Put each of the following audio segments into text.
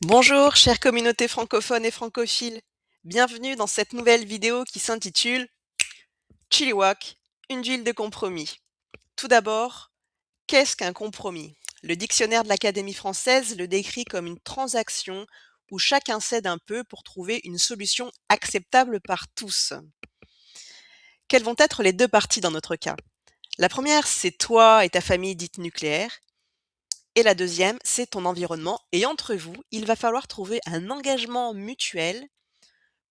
Bonjour, chère communauté francophone et francophile. Bienvenue dans cette nouvelle vidéo qui s'intitule Chilliwack, une ville de compromis. Tout d'abord, qu'est-ce qu'un compromis? Le dictionnaire de l'Académie française le décrit comme une transaction où chacun cède un peu pour trouver une solution acceptable par tous. Quelles vont être les deux parties dans notre cas? La première, c'est toi et ta famille dite nucléaire. Et la deuxième, c'est ton environnement. Et entre vous, il va falloir trouver un engagement mutuel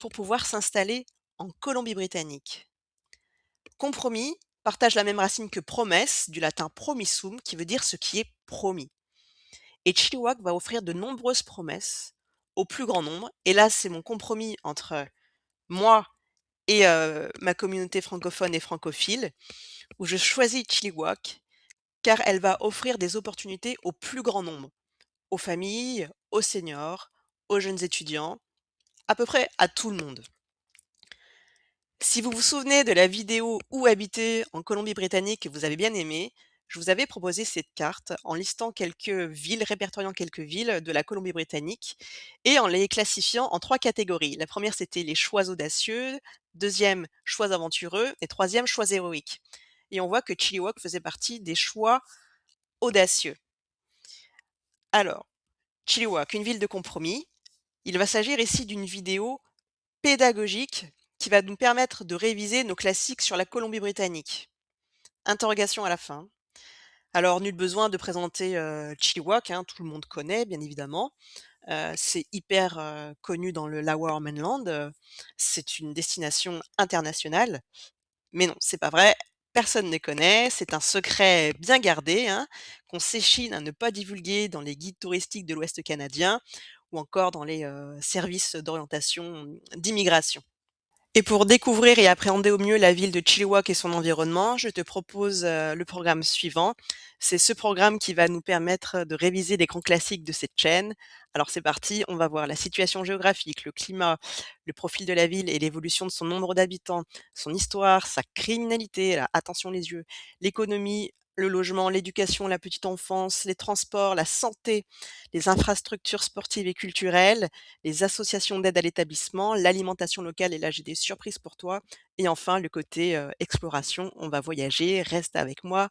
pour pouvoir s'installer en Colombie-Britannique. Compromis partage la même racine que promesse, du latin promissum, qui veut dire ce qui est promis. Et Chilliwack va offrir de nombreuses promesses au plus grand nombre. Et là, c'est mon compromis entre moi et ma communauté francophone et francophile, où je choisis Chilliwack car elle va offrir des opportunités au plus grand nombre, aux familles, aux seniors, aux jeunes étudiants, à peu près à tout le monde. Si vous vous souvenez de la vidéo Où habiter en Colombie-Britannique que vous avez bien aimée, je vous avais proposé cette carte en listant quelques villes, répertoriant quelques villes de la Colombie-Britannique et en les classifiant en 3 catégories. La première, c'était les choix audacieux, deuxième, choix aventureux et troisième, choix héroïques. Et on voit que Chilliwack faisait partie des choix audacieux. Alors, Chilliwack, une ville de compromis. Il va s'agir ici d'une vidéo pédagogique qui va nous permettre de réviser nos classiques sur la Colombie-Britannique. Interrogation à la fin. Alors nul besoin de présenter, Chilliwack, hein, tout le monde connaît bien évidemment. C'est hyper, connu dans le Lower Mainland, c'est une destination internationale. Mais non, c'est pas vrai, personne ne connaît, c'est un secret bien gardé, hein, qu'on s'échine à ne pas divulguer dans les guides touristiques de l'Ouest canadien ou encore dans les, services d'orientation d'immigration. Et pour découvrir et appréhender au mieux la ville de Chilliwack et son environnement, je te propose le programme suivant. C'est ce programme qui va nous permettre de réviser les grands classiques de cette chaîne. Alors c'est parti, on va voir la situation géographique, le climat, le profil de la ville et l'évolution de son nombre d'habitants, son histoire, sa criminalité, là, attention les yeux, l'économie, le logement, l'éducation, la petite enfance, les transports, la santé, les infrastructures sportives et culturelles, les associations d'aide à l'établissement, l'alimentation locale et là j'ai des surprises pour toi et enfin le côté, exploration, on va voyager, reste avec moi,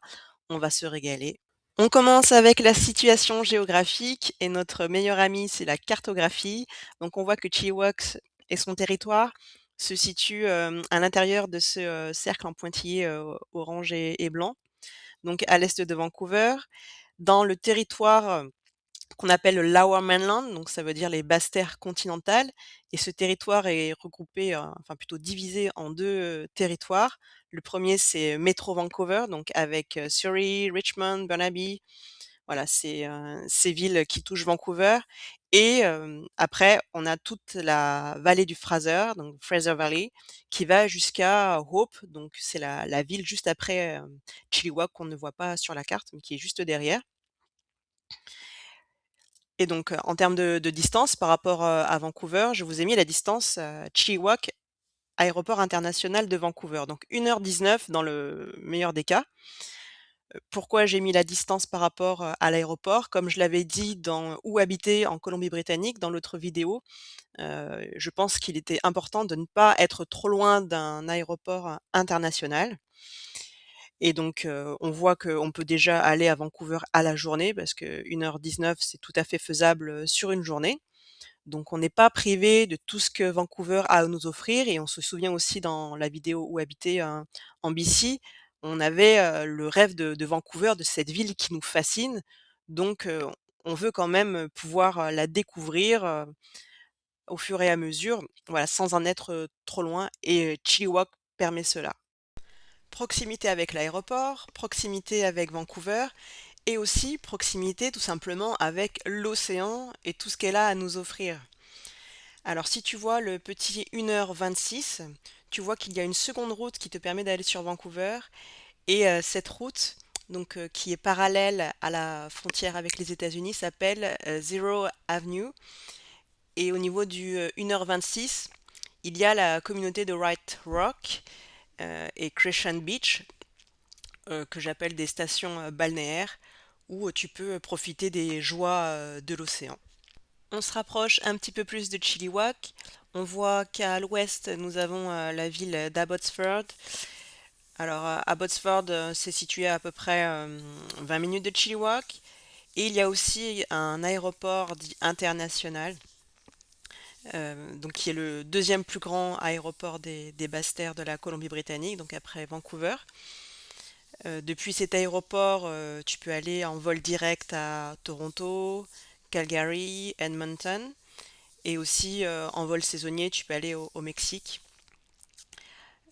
on va se régaler. On commence avec la situation géographique et notre meilleur ami, c'est la cartographie. Donc on voit que Chilliwack et son territoire se situent, à l'intérieur de ce, cercle en pointillé, orange et blanc, donc à l'est de Vancouver. Dans le territoire, qu'on appelle le Lower Mainland, donc ça veut dire les basses terres continentales et ce territoire est regroupé, enfin plutôt divisé en 2 territoires. Le premier c'est Métro Vancouver, donc avec, Surrey, Richmond, Burnaby, voilà, c'est, ces villes qui touchent Vancouver et après on a toute la vallée du Fraser, donc Fraser Valley, qui va jusqu'à Hope, donc c'est la ville juste après, Chilliwack qu'on ne voit pas sur la carte, mais qui est juste derrière. Et donc, en termes de distance par rapport, à Vancouver, je vous ai mis la distance, Chilliwack, aéroport international de Vancouver, donc 1 heure 19 dans le meilleur des cas. Pourquoi j'ai mis la distance par rapport, à l'aéroport? Comme je l'avais dit dans Où habiter en Colombie-Britannique dans l'autre vidéo, je pense qu'il était important de ne pas être trop loin d'un aéroport, international. Et donc, on voit qu'on peut déjà aller à Vancouver à la journée parce que 1 heure 19 c'est tout à fait faisable, sur une journée. Donc on n'est pas privé de tout ce que Vancouver a à nous offrir et on se souvient aussi dans la vidéo Où habiter, en BC, on avait, le rêve de Vancouver, de cette ville qui nous fascine. Donc, on veut quand même, pouvoir, la découvrir, au fur et à mesure, voilà, sans en être, trop loin et Chilliwack permet cela. Proximité avec l'aéroport, proximité avec Vancouver et aussi proximité tout simplement avec l'océan et tout ce qu'elle a à nous offrir. Alors si tu vois le petit 1 h 26, tu vois qu'il y a une seconde route qui te permet d'aller sur Vancouver et cette route donc qui est parallèle à la frontière avec les États-Unis s'appelle Zero Avenue et au niveau du 1 h 26, il y a la communauté de White Rock et Crescent Beach que j'appelle des stations balnéaires où tu peux profiter des joies de l'océan. On se rapproche un petit peu plus de Chilliwack. On voit qu'à l'ouest, nous avons la ville d'Abbotsford. Alors, Abbotsford, c'est situé à peu près 20 minutes de Chilliwack. Et il y a aussi un aéroport dit international, donc qui est le deuxième plus grand aéroport des basses-terres de la Colombie-Britannique, donc après Vancouver. Depuis cet aéroport, tu peux aller en vol direct à Toronto, Calgary, Edmonton, et aussi en vol saisonnier, tu peux aller au Mexique.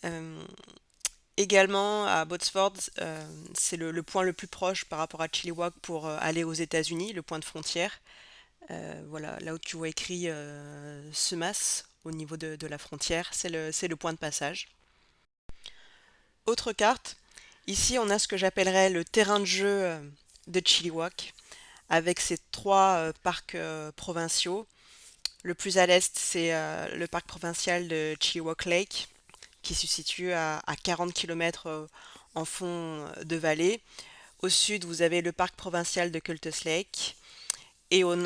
Euh, Également à Botsford, c'est le point le plus proche par rapport à Chilliwack pour aller aux États-Unis, le point de frontière. Voilà, là où tu vois écrit Semas au niveau de la frontière, c'est le point de passage. Autre carte, ici on a ce que j'appellerais le terrain de jeu de Chilliwack, avec ses trois parcs provinciaux. Le plus à l'est, c'est le parc provincial de Chilliwack Lake, qui se situe à 40 km en fond de vallée. Au sud, vous avez le parc provincial de Cultus Lake. Et au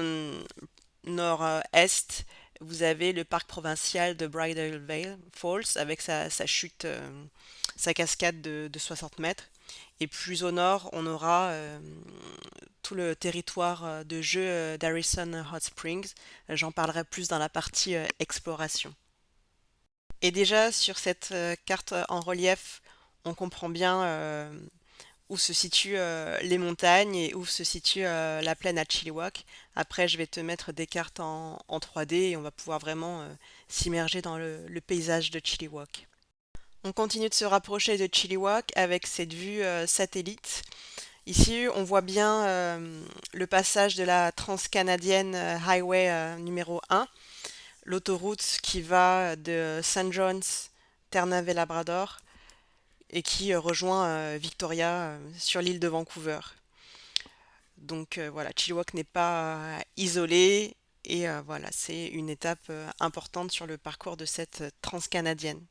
nord-est, vous avez le parc provincial de Bridal Veil Falls avec sa chute, sa cascade de 60 mètres. Et plus au nord, on aura tout le territoire de jeu d'Harrison Hot Springs. J'en parlerai plus dans la partie exploration. Et déjà, sur cette carte en relief, on comprend bien où se situent les montagnes et où se situe la plaine à Chilliwack. Après, je vais te mettre des cartes en 3D et on va pouvoir vraiment s'immerger dans le paysage de Chilliwack. On continue de se rapprocher de Chilliwack avec cette vue satellite. Ici, on voit bien le passage de la transcanadienne Highway numéro 1, l'autoroute qui va de St. John's, Terre-Neuve-et-Labrador, et qui rejoint Victoria sur l'île de Vancouver. Donc voilà, Chilliwack n'est pas isolé et voilà, c'est une étape importante sur le parcours de cette transcanadienne.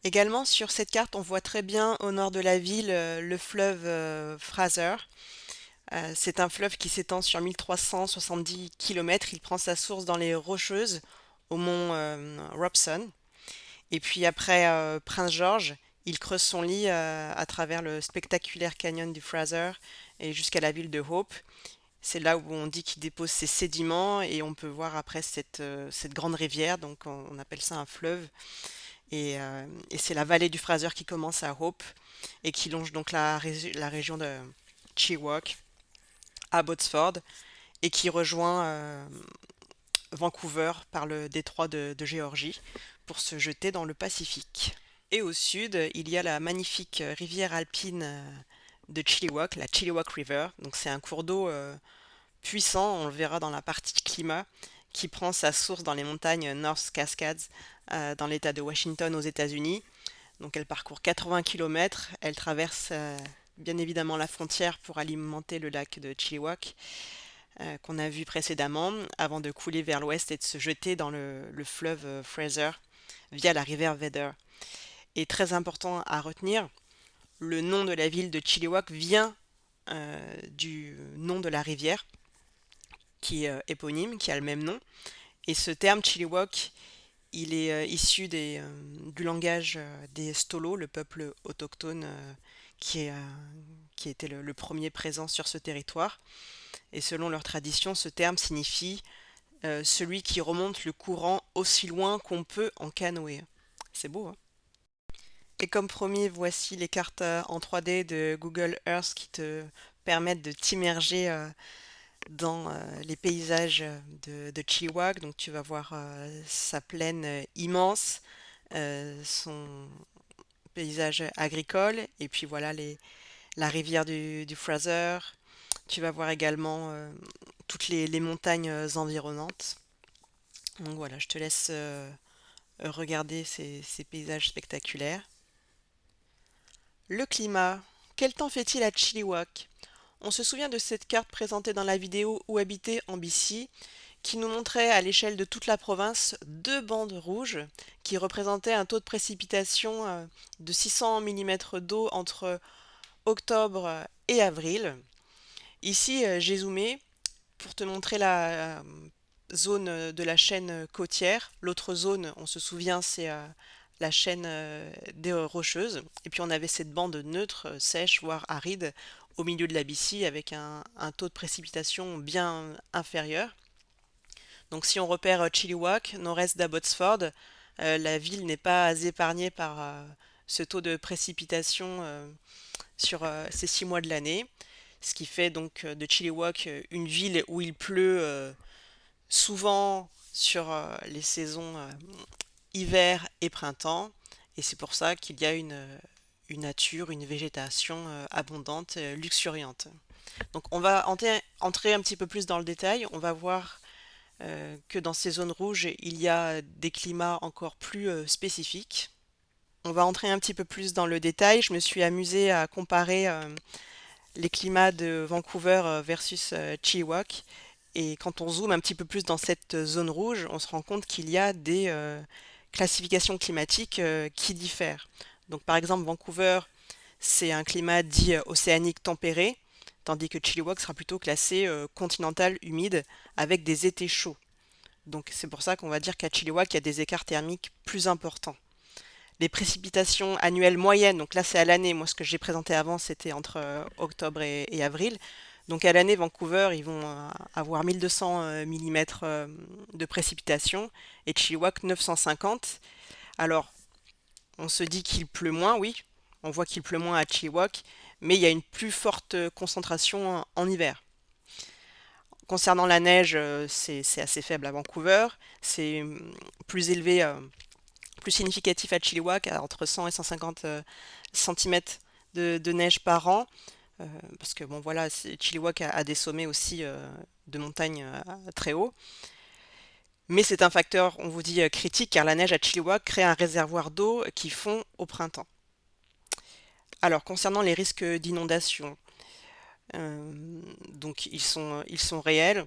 Également sur cette carte, on voit très bien au nord de la ville le fleuve Fraser. C'est un fleuve qui s'étend sur 1370 km. Il prend sa source dans les Rocheuses au mont Robson. Et puis après Prince George, il creuse son lit à travers le spectaculaire canyon du Fraser et jusqu'à la ville de Hope. C'est là où on dit qu'il dépose ses sédiments et on peut voir après cette grande rivière, donc on appelle ça un fleuve. Et c'est la vallée du Fraser qui commence à Hope et qui longe donc la région de Chilliwack à Botsford et qui rejoint Vancouver par le détroit de Géorgie pour se jeter dans le Pacifique. Et au sud, il y a la magnifique rivière alpine de Chilliwack, la Chilliwack River. Donc c'est un cours d'eau puissant, on le verra dans la partie climat, qui prend sa source dans les montagnes North Cascades dans l'État de Washington aux États-Unis. Donc elle parcourt 80 km, elle traverse bien évidemment la frontière pour alimenter le lac de Chilliwack qu'on a vu précédemment, avant de couler vers l'ouest et de se jeter dans le fleuve Fraser via la rivière Vedder. Et très important à retenir, le nom de la ville de Chilliwack vient du nom de la rivière, qui est éponyme, qui a le même nom. Et ce terme Chilliwack, il est issu du langage des Stolos, le peuple autochtone qui était le premier présent sur ce territoire. Et selon leur tradition, ce terme signifie celui qui remonte le courant aussi loin qu'on peut en canoë. C'est beau, hein? Et comme promis, voici les cartes en 3D de Google Earth qui te permettent de t'immerger dans les paysages de Chilliwack. Donc tu vas voir sa plaine immense, son paysage agricole, et puis voilà la rivière du Fraser. Tu vas voir également toutes les montagnes environnantes. Donc voilà, je te laisse regarder ces paysages spectaculaires. Le climat. Quel temps fait-il à Chilliwack? On se souvient de cette carte présentée dans la vidéo Où habiter en BC, qui nous montrait à l'échelle de toute la province deux bandes rouges qui représentaient un taux de précipitation de 600 mm d'eau entre octobre et avril. Ici, j'ai zoomé pour te montrer la zone de la chaîne côtière. L'autre zone, on se souvient, c'est la chaîne des Rocheuses. Et puis on avait cette bande neutre, sèche, voire aride, au milieu de la BC avec un taux de précipitation bien inférieur. Donc si on repère Chilliwack, nord-est d'Abbotsford, la ville n'est pas épargnée par ce taux de précipitation sur ces 6 mois de l'année, ce qui fait donc de Chilliwack une ville où il pleut souvent sur les saisons hiver et printemps, et c'est pour ça qu'il y a une nature, une végétation abondante, luxuriante. Donc on va entrer un petit peu plus dans le détail, on va voir que dans ces zones rouges, il y a des climats encore plus spécifiques. On va entrer un petit peu plus dans le détail. Je me suis amusée à comparer les climats de Vancouver versus Chilliwack. Et quand on zoome un petit peu plus dans cette zone rouge, on se rend compte qu'il y a des classifications climatiques qui diffèrent. Donc par exemple, Vancouver, c'est un climat dit océanique tempéré, tandis que Chilliwack sera plutôt classé continental humide avec des étés chauds. Donc c'est pour ça qu'on va dire qu'à Chilliwack, il y a des écarts thermiques plus importants. Les précipitations annuelles moyennes, donc là c'est à l'année, moi ce que j'ai présenté avant c'était entre octobre et avril. Donc à l'année, Vancouver, ils vont avoir 1200 mm de précipitations et Chilliwack 950. Alors on se dit qu'il pleut moins, oui, on voit qu'il pleut moins à Chilliwack, mais il y a une plus forte concentration en hiver. Concernant la neige, c'est assez faible à Vancouver, c'est plus élevé, plus significatif à Chilliwack, à entre 100 et 150 centimètres de neige par an, parce que bon voilà, Chilliwack a des sommets aussi de montagnes très hauts. Mais c'est un facteur, on vous dit, critique, car la neige à Chilliwack crée un réservoir d'eau qui fond au printemps. Alors, concernant les risques d'inondation, donc ils sont réels.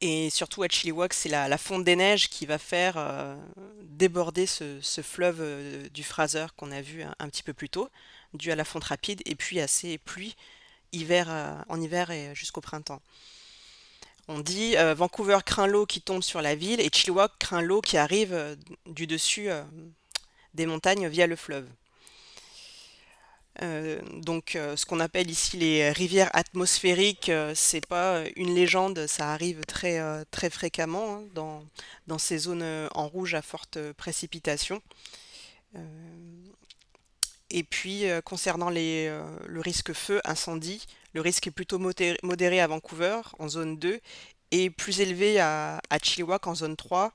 Et surtout à Chilliwack, c'est la fonte des neiges qui va faire déborder ce fleuve du Fraser qu'on a vu un petit peu plus tôt, dû à la fonte rapide et puis à ces pluies en hiver et jusqu'au printemps. On dit Vancouver craint l'eau qui tombe sur la ville et Chilliwack craint l'eau qui arrive du dessus des montagnes via le fleuve. Donc, ce qu'on appelle ici les rivières atmosphériques, c'est pas une légende, ça arrive très fréquemment hein, dans ces zones en rouge à forte précipitation. Euh, et puis, concernant le risque feu, incendie, le risque est plutôt modéré à Vancouver, en zone 2, et plus élevé à Chilliwack, en zone 3,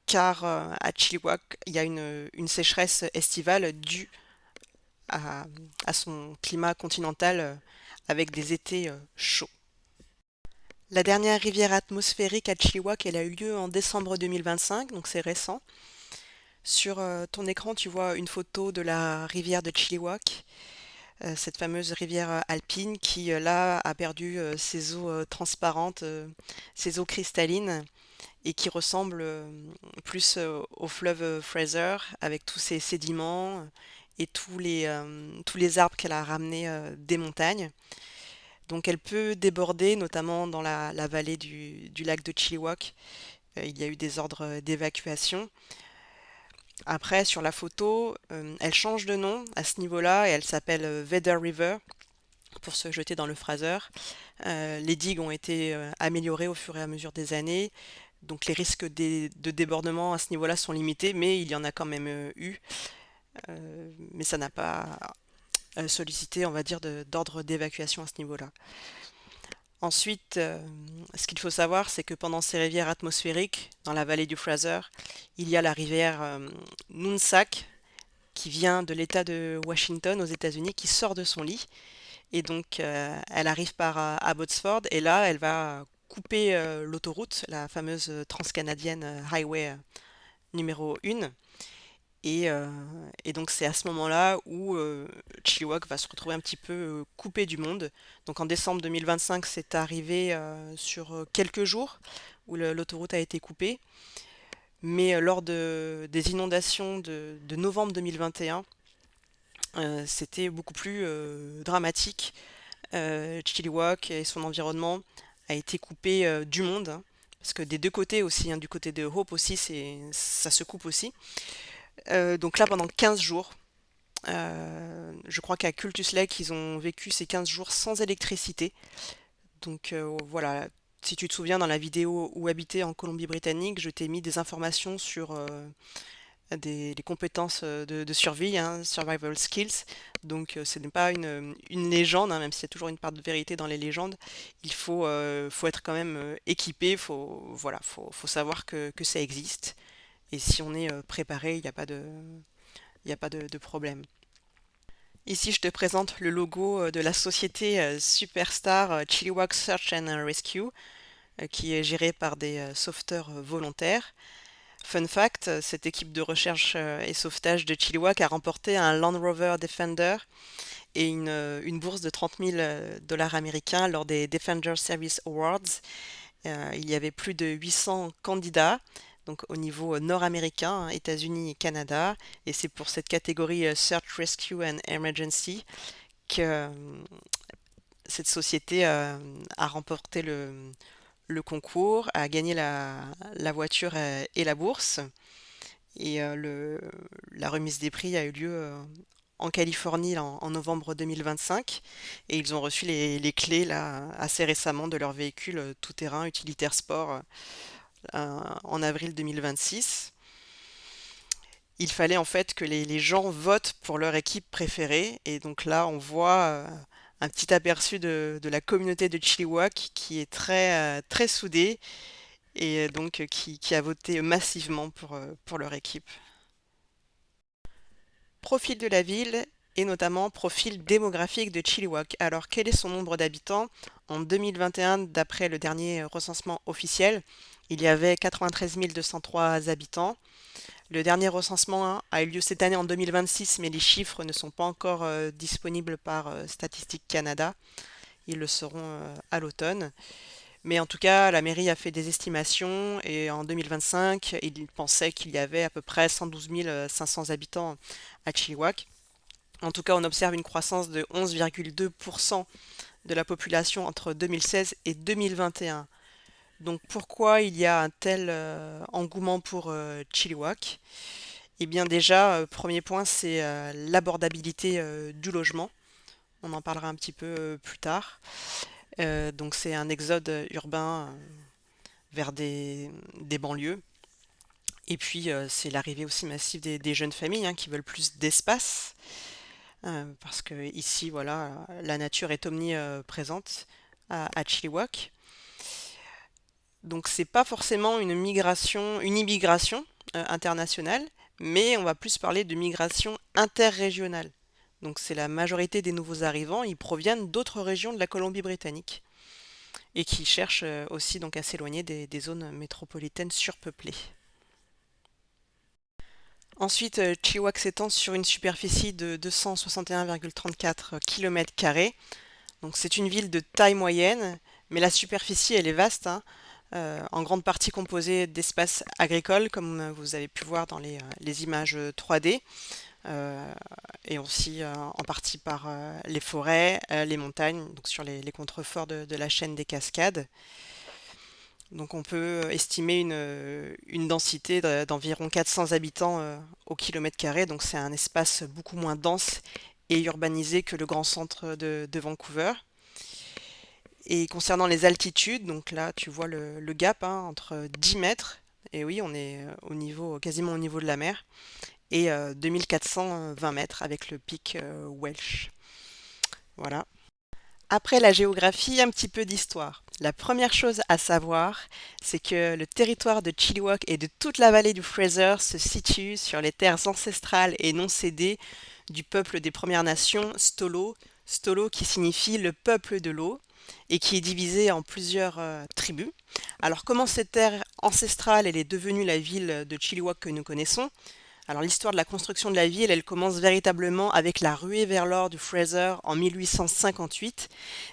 car à Chilliwack, il y a une sécheresse estivale due à, à son climat continental avec des étés chauds. La dernière rivière atmosphérique à Chilliwack, elle a eu lieu en décembre 2025, donc c'est récent. Sur ton écran, tu vois une photo de la rivière de Chilliwack, cette fameuse rivière alpine qui, là, a perdu ses eaux transparentes, ses eaux cristallines, et qui ressemble plus au fleuve Fraser, avec tous ses sédiments et tous les arbres qu'elle a ramenés des montagnes. Donc elle peut déborder, notamment dans la vallée du lac de Chilliwack. Il y a eu des ordres d'évacuation. Après, sur la photo, elle change de nom à ce niveau-là et elle s'appelle Vedder River pour se jeter dans le Fraser. Les digues ont été améliorées au fur et à mesure des années, donc les risques de débordement à ce niveau-là sont limités, mais il y en a quand même eu. Mais ça n'a pas sollicité, on va dire, d'ordre d'évacuation à ce niveau-là. Ensuite, ce qu'il faut savoir, c'est que pendant ces rivières atmosphériques, dans la vallée du Fraser, il y a la rivière Noonsack, qui vient de l'État de Washington aux États-Unis, qui sort de son lit. Et donc, elle arrive par Abbotsford, et là, elle va couper l'autoroute, la fameuse transcanadienne Highway numéro 1. Et donc c'est à ce moment-là où Chilliwack va se retrouver un petit peu coupé du monde. Donc en décembre 2025, c'est arrivé sur quelques jours où l'autoroute a été coupée. Mais lors des inondations de novembre 2021, c'était beaucoup plus dramatique. Chilliwack et son environnement a été coupé du monde, hein, parce que des deux côtés aussi, hein, du côté de Hope aussi, ça se coupe aussi. Donc là, pendant 15 jours, je crois qu'à Cultus Lake, ils ont vécu ces 15 jours sans électricité. Donc voilà, si tu te souviens, dans la vidéo Où habiter en Colombie-Britannique, je t'ai mis des informations sur les compétences de survie, hein, survival skills. Donc ce n'est pas une légende, hein, même s'il y a toujours une part de vérité dans les légendes. Il faut être quand même équipé, faut savoir que ça existe. Et si on est préparé, il n'y a pas de problème. Ici, je te présente le logo de la société Superstar Chilliwack Search and Rescue, qui est gérée par des sauveteurs volontaires. Fun fact, cette équipe de recherche et sauvetage de Chilliwack a remporté un Land Rover Defender et une bourse de 30 000 dollars américains lors des Defender Service Awards. Il y avait plus de 800 candidats, donc au niveau nord-américain, hein, États-Unis et Canada, et c'est pour cette catégorie Search, Rescue and Emergency que cette société a remporté le concours, a gagné la voiture et la bourse. Et la remise des prix a eu lieu en Californie en novembre 2025 et ils ont reçu les clés là assez récemment de leur véhicule tout-terrain utilitaire sport en avril 2026. Il fallait en fait que les gens votent pour leur équipe préférée et donc là on voit un petit aperçu de la communauté de Chilliwack qui est très soudée et donc qui a voté massivement pour leur équipe. Profil de la ville et notamment profil démographique de Chilliwack. Alors, quel est son nombre d'habitants? En 2021, d'après le dernier recensement officiel, il y avait 93 203 habitants. Le dernier recensement a eu lieu cette année en 2026, mais les chiffres ne sont pas encore disponibles par Statistique Canada. Ils le seront à l'automne. Mais en tout cas, la mairie a fait des estimations et en 2025, il pensait qu'il y avait à peu près 112 500 habitants à Chilliwack. En tout cas, on observe une croissance de 11,2% de la population entre 2016 et 2021. Donc pourquoi il y a un tel engouement pour Chilliwack? Eh bien déjà, premier point, c'est l'abordabilité du logement. On en parlera un petit peu plus tard. Donc c'est un exode urbain vers des banlieues. Et puis c'est l'arrivée aussi massive des jeunes familles hein, qui veulent plus d'espace. Parce que ici, voilà, la nature est omniprésente à Chilliwack. Donc c'est pas forcément une immigration internationale, mais on va plus parler de migration interrégionale. Donc c'est la majorité des nouveaux arrivants, ils proviennent d'autres régions de la Colombie-Britannique et qui cherchent aussi donc à s'éloigner des zones métropolitaines surpeuplées. Ensuite, Chilliwack s'étend sur une superficie de 261,34 km². Donc c'est une ville de taille moyenne, mais la superficie elle est vaste, hein, en grande partie composée d'espaces agricoles, comme vous avez pu voir dans les images 3D, euh, et aussi en partie par les forêts, les montagnes, donc sur les contreforts de la chaîne des Cascades. Donc on peut estimer une densité d'environ 400 habitants au kilomètre carré, donc c'est un espace beaucoup moins dense et urbanisé que le grand centre de Vancouver. Et concernant les altitudes, donc là tu vois le gap hein, entre 10 mètres, et oui on est quasiment au niveau de la mer, et 2420 mètres avec le pic Welsh. Voilà. Après la géographie, un petit peu d'histoire. La première chose à savoir, c'est que le territoire de Chilliwack et de toute la vallée du Fraser se situe sur les terres ancestrales et non cédées du peuple des Premières Nations, Stolo, Stolo qui signifie le peuple de l'eau et qui est divisé en plusieurs tribus. Alors comment cette terre ancestrale elle est devenue la ville de Chilliwack que nous connaissons? Alors l'histoire de la construction de la ville, elle commence véritablement avec la ruée vers l'or du Fraser en 1858.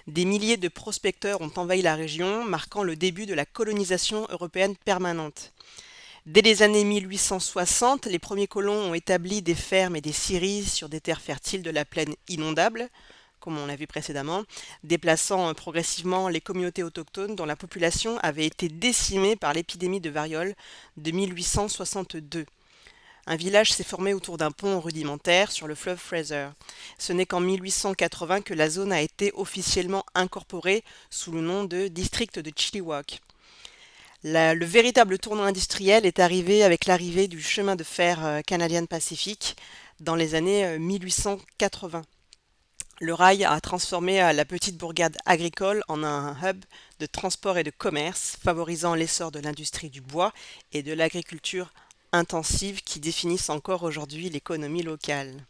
Des milliers de prospecteurs ont envahi la région, marquant le début de la colonisation européenne permanente. Dès les années 1860, les premiers colons ont établi des fermes et des scieries sur des terres fertiles de la plaine inondable, comme on l'a vu précédemment, déplaçant progressivement les communautés autochtones dont la population avait été décimée par l'épidémie de variole de 1862. Un village s'est formé autour d'un pont rudimentaire sur le fleuve Fraser. Ce n'est qu'en 1880 que la zone a été officiellement incorporée sous le nom de district de Chilliwack. Le véritable tournant industriel est arrivé avec l'arrivée du chemin de fer Canadian Pacific dans les années 1880. Le rail a transformé la petite bourgade agricole en un hub de transport et de commerce, favorisant l'essor de l'industrie du bois et de l'agriculture intensive qui définissent encore aujourd'hui l'économie locale.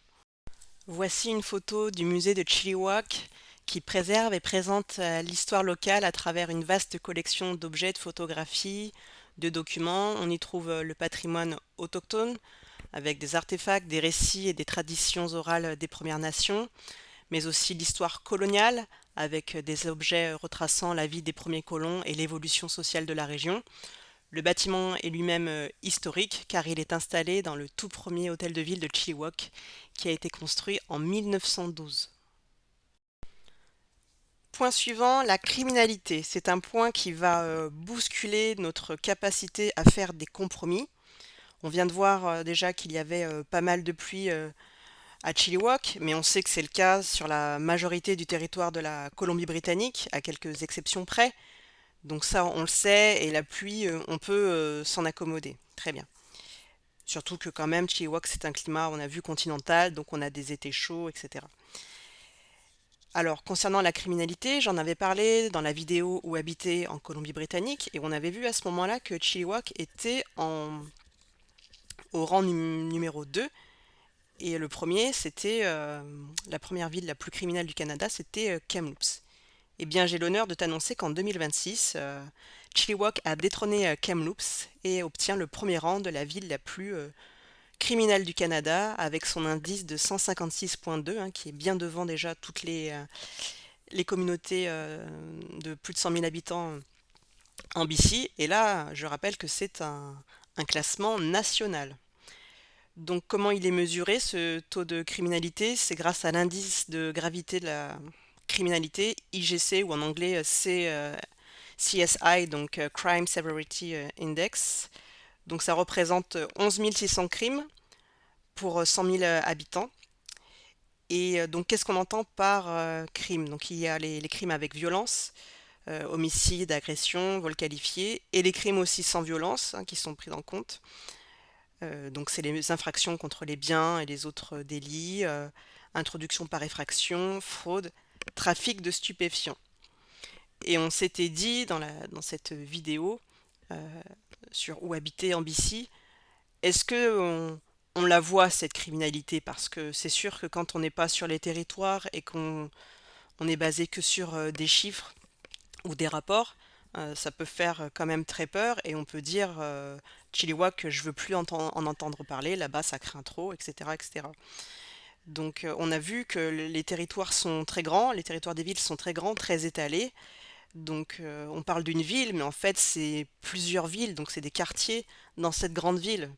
Voici une photo du musée de Chilliwack qui préserve et présente l'histoire locale à travers une vaste collection d'objets, de photographies, de documents. On y trouve le patrimoine autochtone avec des artefacts, des récits et des traditions orales des Premières Nations, mais aussi l'histoire coloniale avec des objets retraçant la vie des premiers colons et l'évolution sociale de la région. Le bâtiment est lui-même historique car il est installé dans le tout premier hôtel de ville de Chilliwack qui a été construit en 1912. Point suivant, la criminalité. C'est un point qui va bousculer notre capacité à faire des compromis. On vient de voir déjà qu'il y avait pas mal de pluie à Chilliwack, mais on sait que c'est le cas sur la majorité du territoire de la Colombie-Britannique, à quelques exceptions près. Donc ça, on le sait, et la pluie, on peut s'en accommoder. Très bien. Surtout que quand même, Chilliwack, c'est un climat, on a vu, continental, donc on a des étés chauds, etc. Alors, concernant la criminalité, j'en avais parlé dans la vidéo Où habiter en Colombie-Britannique, et on avait vu à ce moment-là que Chilliwack était au rang numéro 2, et le premier, c'était la première ville la plus criminelle du Canada, c'était Kamloops. Eh bien, j'ai l'honneur de t'annoncer qu'en 2026, Chilliwack a détrôné Kamloops et obtient le premier rang de la ville la plus criminelle du Canada avec son indice de 156,2, hein, qui est bien devant déjà toutes les communautés de plus de 100 000 habitants en BC. Et là, je rappelle que c'est un classement national. Donc, comment il est mesuré, ce taux de criminalité? C'est grâce à l'indice de gravité de la criminalité, IGC, ou en anglais CSI, donc Crime Severity Index. Donc ça représente 11 600 crimes pour 100 000 habitants. Et donc qu'est-ce qu'on entend par crime? Donc il y a les crimes avec violence, homicide, agression, vol qualifié, et les crimes aussi sans violence, hein, qui sont pris en compte. Donc c'est les infractions contre les biens et les autres délits, introduction par effraction, fraude, trafic de stupéfiants. Et on s'était dit dans cette vidéo sur Où habiter en BC, est-ce que on la voit cette criminalité? Parce que c'est sûr que quand on n'est pas sur les territoires et qu'on est basé que sur des chiffres ou des rapports, ça peut faire quand même très peur et on peut dire Chilliwack, je veux plus en entendre parler, là-bas ça craint trop, etc., etc. Donc on a vu que les territoires sont très grands, les territoires des villes sont très grands, très étalés. Donc on parle d'une ville, mais en fait c'est plusieurs villes, donc c'est des quartiers dans cette grande ville.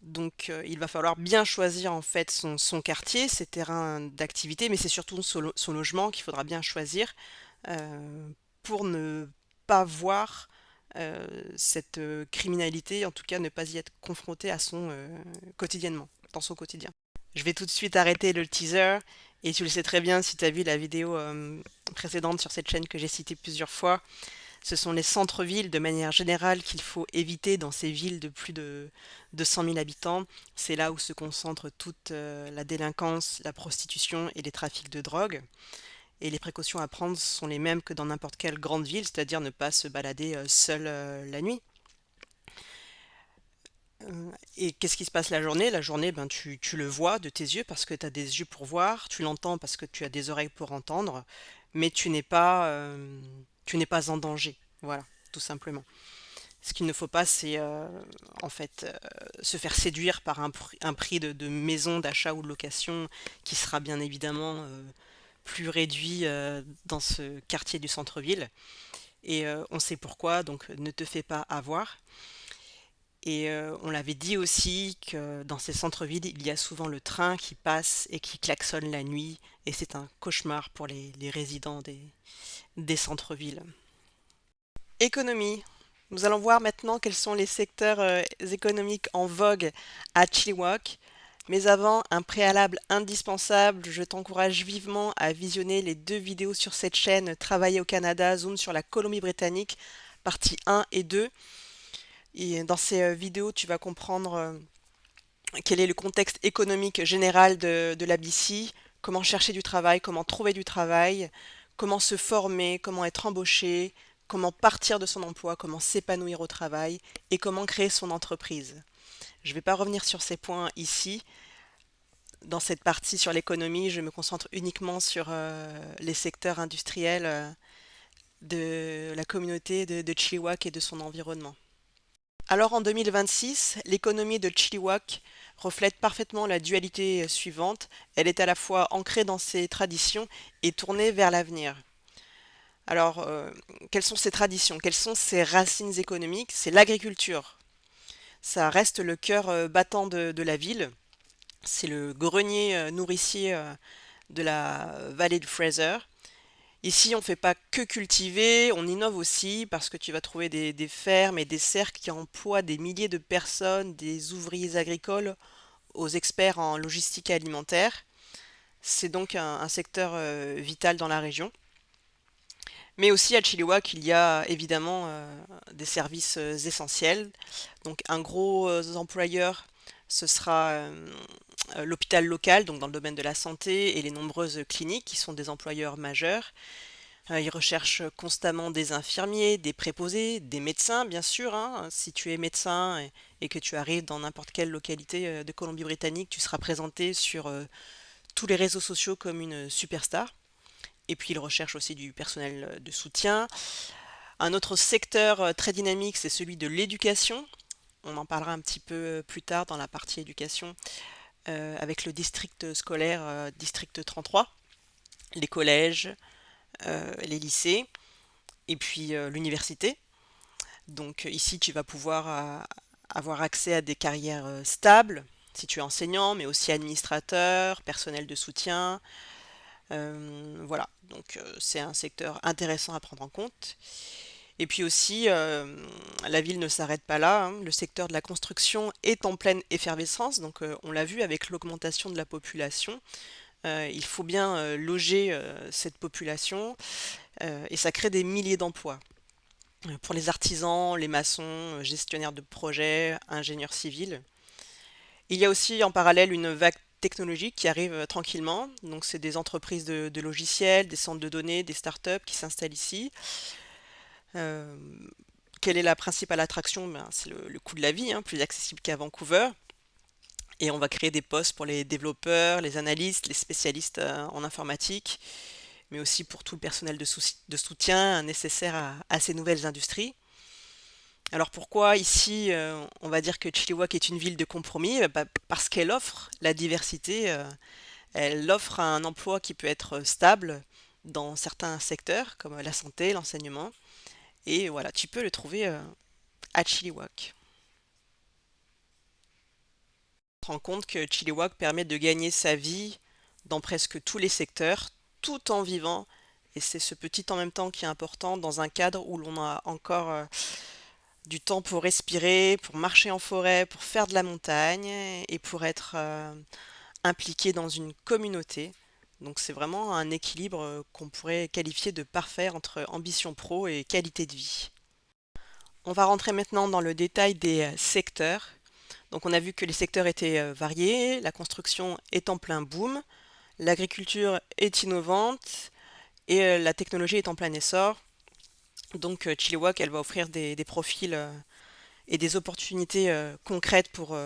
Donc il va falloir bien choisir en fait son quartier, ses terrains d'activité, mais c'est surtout son logement qu'il faudra bien choisir euh, pour ne pas voir cette criminalité, en tout cas ne pas y être confronté à quotidiennement, dans son quotidien. Je vais tout de suite arrêter le teaser et tu le sais très bien si tu as vu la vidéo précédente sur cette chaîne que j'ai citée plusieurs fois. Ce sont les centres-villes de manière générale qu'il faut éviter dans ces villes de plus de 100 000 habitants. C'est là où se concentre toute la délinquance, la prostitution et les trafics de drogue. Et les précautions à prendre sont les mêmes que dans n'importe quelle grande ville, c'est-à-dire ne pas se balader seul la nuit. Et qu'est-ce qui se passe la journée? La journée, ben, tu le vois de tes yeux parce que tu as des yeux pour voir, tu l'entends parce que tu as des oreilles pour entendre, mais tu n'es pas en danger. Voilà, tout simplement. Ce qu'il ne faut pas, c'est en fait se faire séduire par un prix de maison, d'achat ou de location qui sera bien évidemment plus réduit dans ce quartier du centre-ville. Et on sait pourquoi, donc ne te fais pas avoir. Et on l'avait dit aussi que dans ces centres-villes, il y a souvent le train qui passe et qui klaxonne la nuit, et c'est un cauchemar pour les résidents des centres-villes. Économie. Nous allons voir maintenant quels sont les secteurs économiques en vogue à Chilliwack. Mais avant, un préalable indispensable, je t'encourage vivement à visionner les deux vidéos sur cette chaîne Travailler au Canada, Zoom sur la Colombie-Britannique, partie 1 et 2. Et dans ces vidéos, tu vas comprendre quel est le contexte économique général de la BC, comment chercher du travail, comment trouver du travail, comment se former, comment être embauché, comment partir de son emploi, comment s'épanouir au travail et comment créer son entreprise. Je ne vais pas revenir sur ces points ici. Dans cette partie sur l'économie, je me concentre uniquement sur les secteurs industriels de la communauté de Chilliwack et de son environnement. Alors en 2026, l'économie de Chilliwack reflète parfaitement la dualité suivante. Elle est à la fois ancrée dans ses traditions et tournée vers l'avenir. Alors, quelles sont ces traditions? Quelles sont ces racines économiques? C'est l'agriculture. Ça reste le cœur battant de la ville. C'est le grenier nourricier de la vallée de Fraser. Ici, on ne fait pas que cultiver, on innove aussi parce que tu vas trouver des fermes et des cercles qui emploient des milliers de personnes, des ouvriers agricoles aux experts en logistique alimentaire. C'est donc un secteur vital dans la région. Mais aussi à Chilliwack, il y a évidemment des services essentiels. Donc un gros employeur, ce sera l'hôpital local, donc dans le domaine de la santé, et les nombreuses cliniques qui sont des employeurs majeurs. Ils recherchent constamment des infirmiers, des préposés, des médecins, bien sûr, hein. Si tu es médecin et que tu arrives dans n'importe quelle localité de Colombie-Britannique, tu seras présenté sur tous les réseaux sociaux comme une superstar. Et puis ils recherchent aussi du personnel de soutien. Un autre secteur très dynamique, c'est celui de l'éducation. On en parlera un petit peu plus tard dans la partie éducation avec le district scolaire, district 33, les collèges, les lycées et puis l'université. Donc ici, tu vas pouvoir avoir accès à des carrières stables si tu es enseignant, mais aussi administrateur, personnel de soutien. Voilà, donc c'est un secteur intéressant à prendre en compte. Et puis aussi, la ville ne s'arrête pas là, hein. Le secteur de la construction est en pleine effervescence, donc on l'a vu avec l'augmentation de la population. Il faut bien loger cette population et ça crée des milliers d'emplois. Pour les artisans, les maçons, gestionnaires de projets, ingénieurs civils. Il y a aussi en parallèle une vague technologique qui arrive tranquillement. Donc c'est des entreprises de logiciels, des centres de données, des startups qui s'installent ici. Euh, Quelle est la principale attraction? Ben, c'est le coût de la vie, hein, plus accessible qu'à Vancouver. Et on va créer des postes pour les développeurs, les analystes, les spécialistes en informatique, mais aussi pour tout le personnel de soutien nécessaire à ces nouvelles industries. Alors pourquoi ici on va dire que Chilliwack est une ville de compromis? Bah, parce qu'elle offre la diversité, elle offre un emploi qui peut être stable dans certains secteurs comme la santé, l'enseignement, et voilà, tu peux le trouver à Chilliwack. On se rend compte que Chilliwack permet de gagner sa vie dans presque tous les secteurs, tout en vivant, et c'est ce petit en même temps qui est important dans un cadre où l'on a encore du temps pour respirer, pour marcher en forêt, pour faire de la montagne et pour être impliqué dans une communauté. Donc c'est vraiment un équilibre qu'on pourrait qualifier de parfait entre ambition pro et qualité de vie. On va rentrer maintenant dans le détail des secteurs. Donc on a vu que les secteurs étaient variés, la construction est en plein boom, l'agriculture est innovante et la technologie est en plein essor. Donc Chilliwack, elle va offrir des profils et des opportunités concrètes pour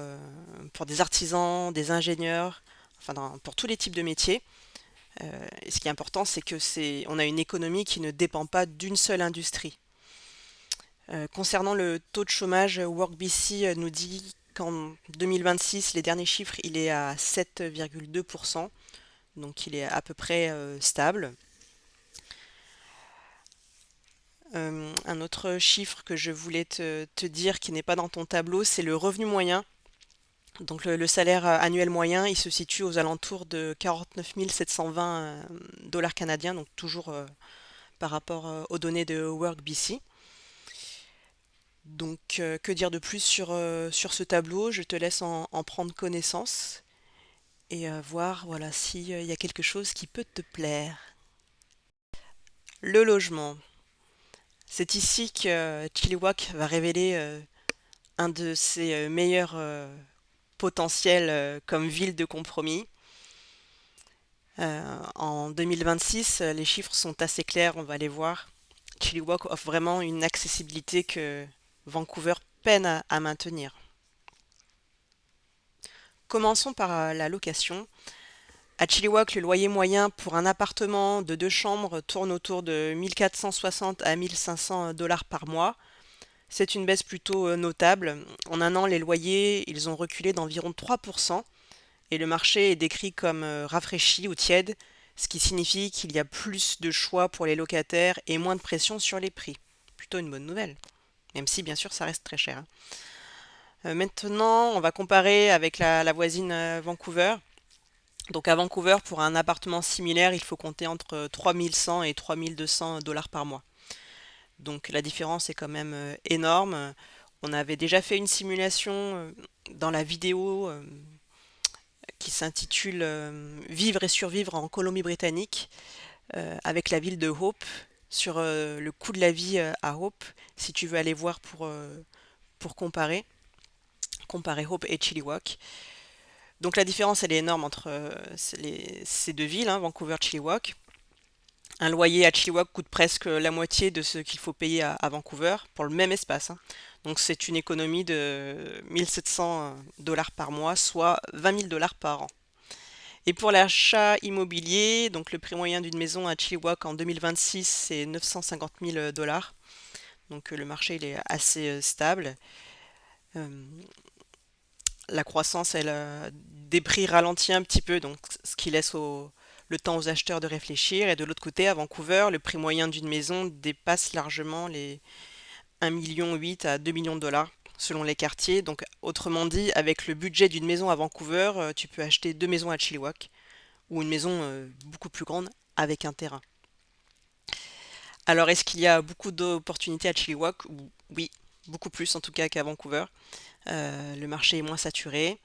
des artisans, des ingénieurs, enfin pour tous les types de métiers. Et ce qui est important, c'est que on a une économie qui ne dépend pas d'une seule industrie. Concernant le taux de chômage, WorkBC nous dit qu'en 2026, les derniers chiffres, il est à 7,2%, donc il est à peu près stable. Un autre chiffre que je voulais te dire qui n'est pas dans ton tableau, c'est le revenu moyen. Donc le salaire annuel moyen, il se situe aux alentours de 49 720 dollars canadiens, donc toujours par rapport aux données de WorkBC. Donc que dire de plus sur ce tableau? Je te laisse en prendre connaissance et voir voilà s'il y a quelque chose qui peut te plaire. Le logement. C'est ici que Chilliwack va révéler un de ses meilleurs potentiels comme ville de compromis. En 2026, les chiffres sont assez clairs, on va les voir. Chilliwack offre vraiment une accessibilité que Vancouver peine à maintenir. Commençons par la location. À Chilliwack, le loyer moyen pour un appartement de 2 chambres tourne autour de 1460 à 1500 dollars par mois. C'est une baisse plutôt notable. En un an, les loyers, ils ont reculé d'environ 3% et le marché est décrit comme rafraîchi ou tiède, ce qui signifie qu'il y a plus de choix pour les locataires et moins de pression sur les prix. Plutôt une bonne nouvelle, même si bien sûr ça reste très cher, hein. Maintenant, on va comparer avec la voisine Vancouver. Donc à Vancouver, pour un appartement similaire, il faut compter entre 3100 et 3200 dollars par mois. Donc la différence est quand même énorme. On avait déjà fait une simulation dans la vidéo qui s'intitule Vivre et survivre en Colombie-Britannique avec la ville de Hope sur le coût de la vie à Hope, si tu veux aller voir pour comparer Hope et Chilliwack. Donc la différence elle est énorme entre ces deux villes, hein, Vancouver et Chilliwack. Un loyer à Chilliwack coûte presque la moitié de ce qu'il faut payer à Vancouver pour le même espace, hein. Donc c'est une économie de 1700 dollars par mois, soit 20 000 dollars par an. Et pour l'achat immobilier, donc le prix moyen d'une maison à Chilliwack en 2026, c'est 950 000 dollars. Donc le marché il est assez stable. Euh, la croissance des prix ralentit un petit peu, donc ce qui laisse le temps aux acheteurs de réfléchir. Et de l'autre côté, à Vancouver, le prix moyen d'une maison dépasse largement les 1,8 million à 2 millions de dollars selon les quartiers. Donc autrement dit, avec le budget d'une maison à Vancouver, tu peux acheter 2 maisons à Chilliwack ou une maison beaucoup plus grande avec un terrain. Alors est-ce qu'il y a beaucoup d'opportunités à Chilliwack? Oui, beaucoup plus en tout cas qu'à Vancouver. Le marché est moins saturé.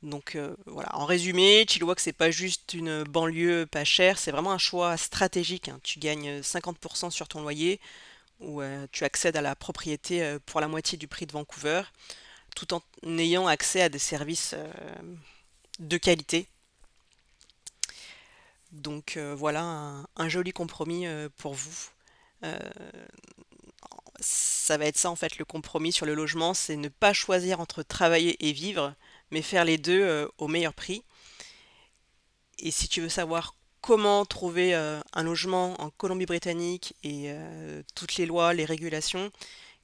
Donc voilà, en résumé, Chilliwack c'est pas juste une banlieue pas chère, c'est vraiment un choix stratégique, hein. Tu gagnes 50% sur ton loyer ou tu accèdes à la propriété pour la moitié du prix de Vancouver, tout en ayant accès à des services de qualité. Donc voilà un joli compromis pour vous. Euh, Ça va être ça en fait le compromis sur le logement, c'est ne pas choisir entre travailler et vivre, mais faire les deux au meilleur prix. Et si tu veux savoir comment trouver un logement en Colombie-Britannique et toutes les lois, les régulations,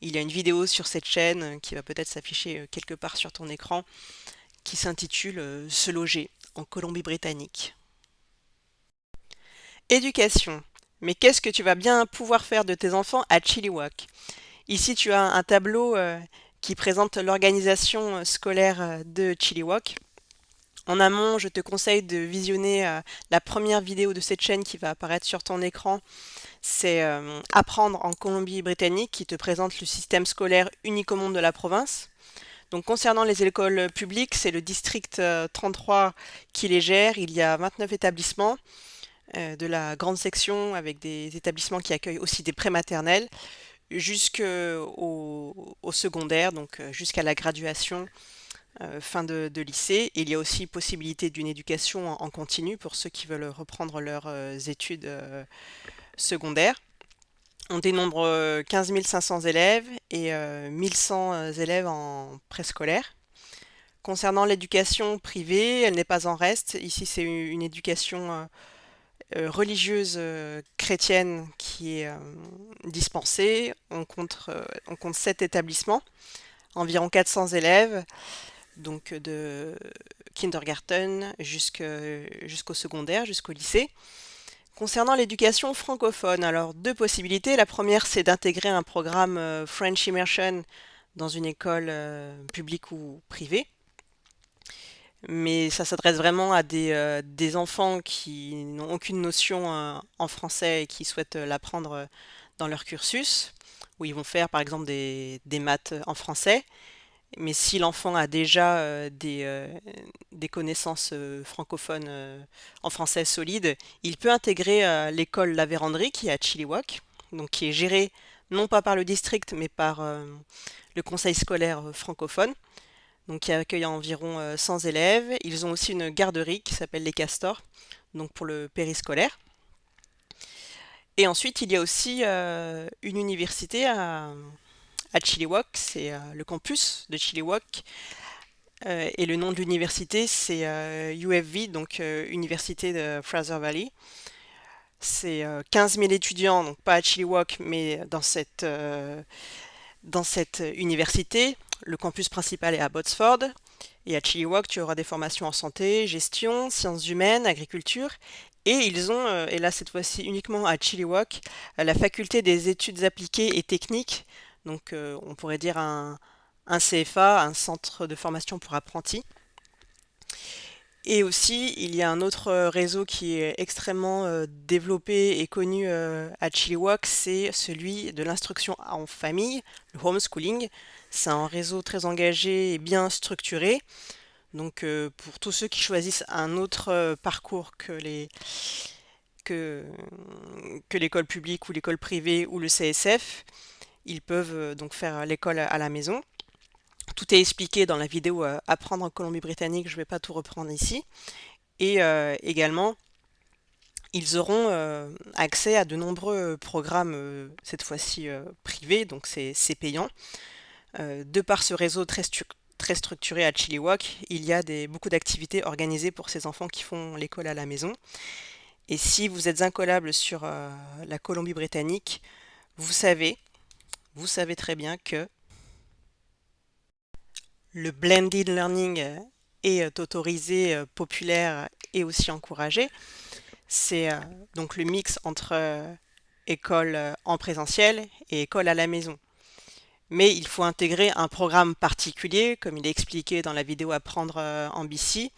il y a une vidéo sur cette chaîne qui va peut-être s'afficher quelque part sur ton écran qui s'intitule Se loger en Colombie-Britannique. Éducation. Mais qu'est-ce que tu vas bien pouvoir faire de tes enfants à Chilliwack? Ici, tu as un tableau qui présente l'organisation scolaire de Chilliwack. En amont, je te conseille de visionner la première vidéo de cette chaîne qui va apparaître sur ton écran. C'est Apprendre en Colombie-Britannique qui te présente le système scolaire unique au monde de la province. Donc concernant les écoles publiques, c'est le district 33 qui les gère. Il y a 29 établissements, de la grande section avec des établissements qui accueillent aussi des prématernelles jusqu'au secondaire, donc jusqu'à la graduation fin de lycée. Et il y a aussi possibilité d'une éducation en continu pour ceux qui veulent reprendre leurs études secondaires. On dénombre 15 500 élèves et 1100 élèves en préscolaire. Concernant l'éducation privée, elle n'est pas en reste. Ici, c'est une éducation religieuse chrétienne qui est dispensée. On compte 7 établissements, environ 400 élèves, donc de kindergarten jusqu'au secondaire, jusqu'au lycée. Concernant l'éducation francophone, alors deux possibilités. La première, c'est d'intégrer un programme French Immersion dans une école publique ou privée. Mais ça s'adresse vraiment à des enfants qui n'ont aucune notion en français et qui souhaitent l'apprendre dans leur cursus, où ils vont faire par exemple des maths en français. Mais si l'enfant a déjà des connaissances francophones en français solides, il peut intégrer l'école La Vérandrie qui est à Chilliwack, donc qui est gérée non pas par le district mais par le conseil scolaire francophone, donc qui accueille environ 100 élèves. Ils ont aussi une garderie qui s'appelle les Castors, donc pour le périscolaire. Et ensuite, il y a aussi une université à Chilliwack, c'est le campus de Chilliwack. Et le nom de l'université, c'est UFV, donc Université de Fraser Valley. C'est 15 000 étudiants, donc pas à Chilliwack, mais dans cette université. Le campus principal est à Botsford. Et à Chilliwack, tu auras des formations en santé, gestion, sciences humaines, agriculture. Et ils ont, et là cette fois-ci uniquement à Chilliwack, la faculté des études appliquées et techniques. Donc on pourrait dire un CFA, un centre de formation pour apprentis. Et aussi, il y a un autre réseau qui est extrêmement développé et connu à Chilliwack, c'est celui de l'instruction en famille, le homeschooling. C'est un réseau très engagé et bien structuré. Donc pour tous ceux qui choisissent un autre parcours que, que l'école publique ou l'école privée ou le CSF, ils peuvent donc faire l'école à la maison. Tout est expliqué dans la vidéo Apprendre en Colombie-Britannique, je ne vais pas tout reprendre ici. Et également, ils auront accès à de nombreux programmes, cette fois-ci privés, donc c'est payant. De par ce réseau très structuré à Chilliwack, il y a beaucoup d'activités organisées pour ces enfants qui font l'école à la maison. Et si vous êtes incollable sur la Colombie-Britannique, vous savez très bien que le blended learning est autorisé, populaire et aussi encouragé. C'est donc le mix entre école en présentiel et école à la maison. Mais il faut intégrer un programme particulier, comme il est expliqué dans la vidéo Apprendre en BC,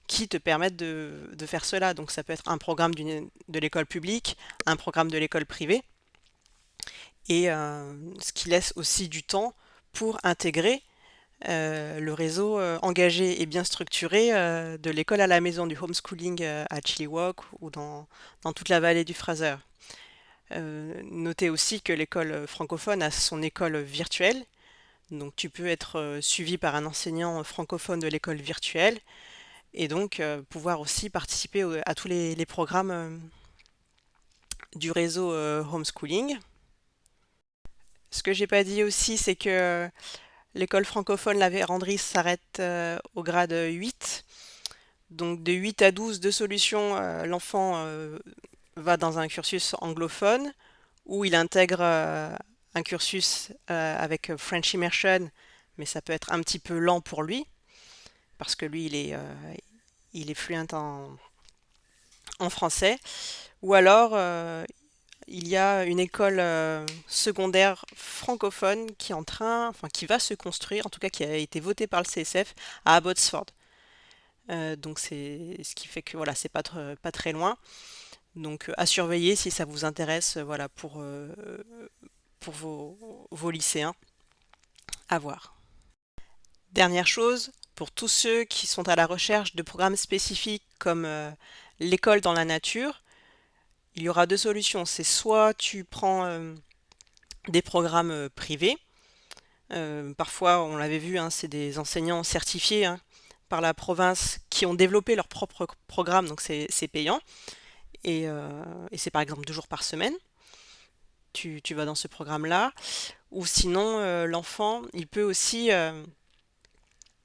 qui te permettent de faire cela. Donc ça peut être un programme de l'école publique, un programme de l'école privée, et ce qui laisse aussi du temps pour intégrer le réseau engagé et bien structuré de l'école à la maison, du homeschooling à Chilliwack ou dans toute la vallée du Fraser. Notez aussi que l'école francophone a son école virtuelle, donc tu peux être suivi par un enseignant francophone de l'école virtuelle et donc pouvoir aussi participer à tous les programmes du réseau homeschooling. Ce que j'ai pas dit aussi, c'est que l'école francophone La Vérandrie s'arrête au grade 8. Donc de 8 à 12 de solutions, l'enfant va dans un cursus anglophone où il intègre un cursus avec French Immersion, mais ça peut être un petit peu lent pour lui parce que lui il est fluent en français. Ou alors il y a une école secondaire francophone qui est enfin qui va se construire, en tout cas qui a été votée par le CSF à Abbotsford. Donc c'est ce qui fait que voilà, c'est pas très loin. Donc à surveiller si ça vous intéresse, voilà, pour vos lycéens, à voir. Dernière chose, pour tous ceux qui sont à la recherche de programmes spécifiques comme l'école dans la nature, il y aura deux solutions. C'est soit tu prends des programmes privés. Parfois, on l'avait vu, hein, c'est des enseignants certifiés hein, par la province qui ont développé leur propre programme, donc c'est payant. Et c'est par exemple 2 jours par semaine. Tu vas dans ce programme-là. Ou sinon, l'enfant, il peut aussi